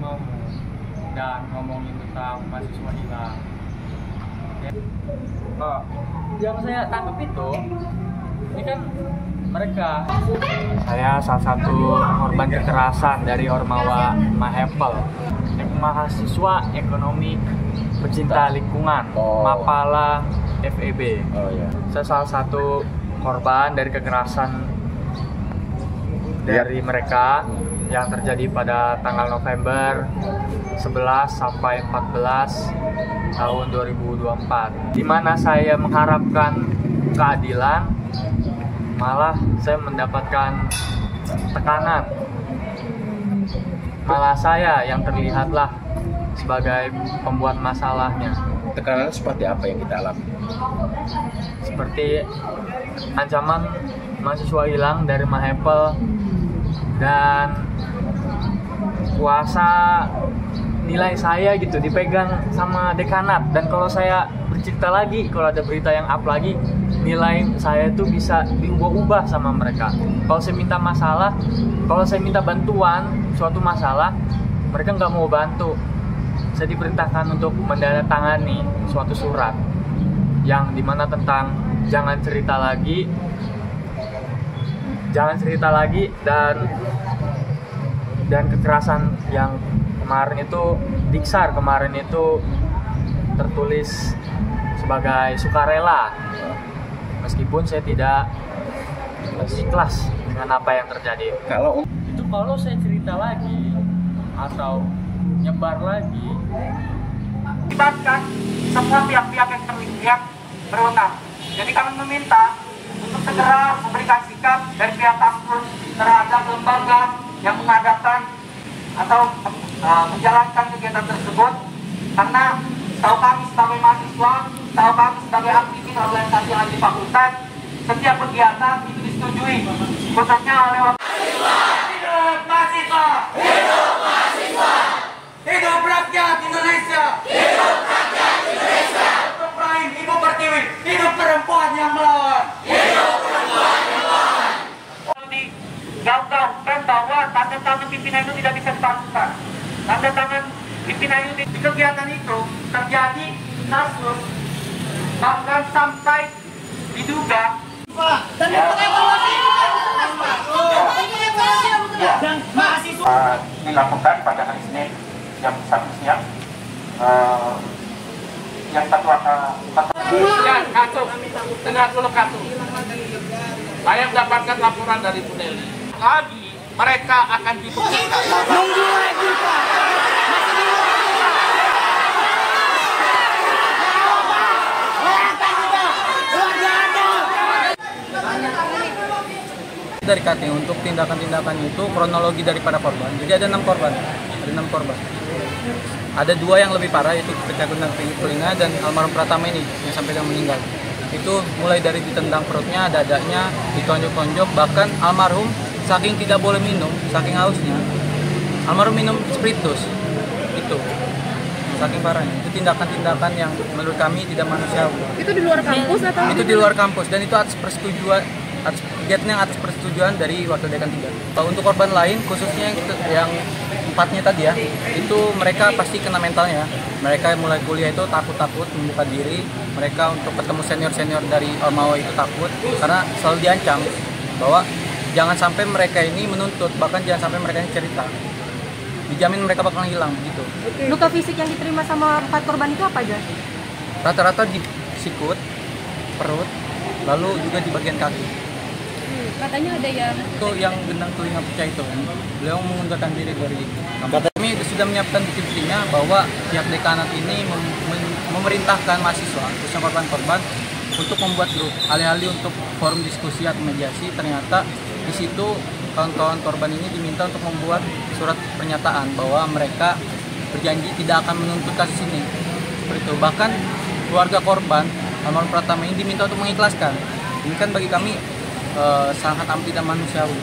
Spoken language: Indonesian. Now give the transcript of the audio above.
harimaumu dan ngomongin tentang mahasiswa hilang. Oh, yang saya tangkap itu, ini kan mereka. Saya salah satu korban kekerasan dari Ormawa Mahepel, mahasiswa ekonomi pecinta lingkungan, Mapala FEB. Saya salah satu korban dari kekerasan dari mereka yang terjadi pada tanggal November 11 sampai 14 tahun 2024, di mana saya mengharapkan keadilan, malah saya mendapatkan tekanan. Malah saya yang terlihatlah sebagai pembuat masalahnya. Tekanan seperti apa yang kita alami? Seperti ancaman mahasiswa hilang dari Mahepel dan kuasa nilai saya gitu dipegang sama dekanat, dan kalau saya bercerita lagi, kalau ada berita yang up lagi, nilai saya itu bisa diubah-ubah sama mereka. Kalau saya minta masalah, kalau saya minta bantuan suatu masalah, mereka nggak mau bantu. Saya diperintahkan untuk menandatangani suatu surat yang dimana tentang jangan cerita lagi dan kekerasan yang kemarin itu Diksar kemarin itu tertulis sebagai sukarela, meskipun saya tidak ikhlas dengan apa yang terjadi. Kalau saya cerita lagi atau nyebar lagi, melibatkan semua pihak-pihak yang terlibat berwenang. Jadi kami meminta untuk segera memberikan sikap dari pihak kampus terhadap lembaga yang mengadakan atau menjalankan kegiatan tersebut, karena tahu kami sebagai mahasiswa, tahu kami sebagai aktivis organisasi anti fakultas, setiap kegiatan itu disetujui, khususnya oleh hidup mahasiswa, hidup mahasiswa, hidup rakyat Indonesia, hidup rakyat Indonesia, hidup Rahim Ibu Pertiwi, hidup perempuan yang melawan, hidup perempuan yang melawan. Digaungkan bahwa tanda tangan pimpinan itu tidak bisa dipalsukan. Tanda tangan pimpinan itu di kegiatan itu terjadi kasus, bahkan sampai diduga dan mahasiswa dilakukan pada hari Senin jam 1 siang. Yang satu kasus dengar dulu kasus. Saya mendapatkan laporan dari Bu Nelly. Lagi mereka akan dibuktikan. Nunggu lagi Pak. Dari KT untuk tindakan-tindakan itu kronologi daripada korban. Jadi ada 6 korban. Ada 2 yang lebih parah, yaitu pecah gendang telinga dan almarhum Pratama ini yang sampai yang meninggal. Itu mulai dari ditendang perutnya, dadanya, ditonjok-tonjok, bahkan almarhum saking tidak boleh minum, saking hausnya, almarhum minum spiritus. Itu saking parahnya. Itu tindakan-tindakan yang menurut kami tidak manusiawi. Itu di luar kampus atau? Itu di luar kampus, dan itu atas persetujuan dari wakil dekan 3. Untuk korban lain, khususnya yang 4-nya tadi ya, itu mereka pasti kena mentalnya. Mereka mulai kuliah itu takut membuka diri. Mereka untuk ketemu senior-senior dari Ormawa itu takut, karena selalu diancam bahwa jangan sampai mereka ini menuntut, bahkan jangan sampai mereka ini cerita. Dijamin mereka bakal hilang gitu. Luka fisik yang diterima sama 4 korban itu apa aja? Rata-rata di sikut, perut, lalu juga di bagian kaki. Katanya ada itu yang gendang telinga pecah itu, beliau mengundurkan diri dari kampus. Kami sudah menyiapkan bukti-buktinya bahwa pihak dekanat ini memerintahkan mahasiswa, khususnya korban-korban, untuk membuat grup alih-alih untuk forum diskusi atau mediasi. Ternyata di situ kawan-kawan korban ini diminta untuk membuat surat pernyataan bahwa mereka berjanji tidak akan menuntut kasus ini. Seperti itu. Bahkan keluarga korban almarhum Pratama ini diminta untuk mengikhlaskan. Ini kan bagi kami sangat amat tidak manusiawi.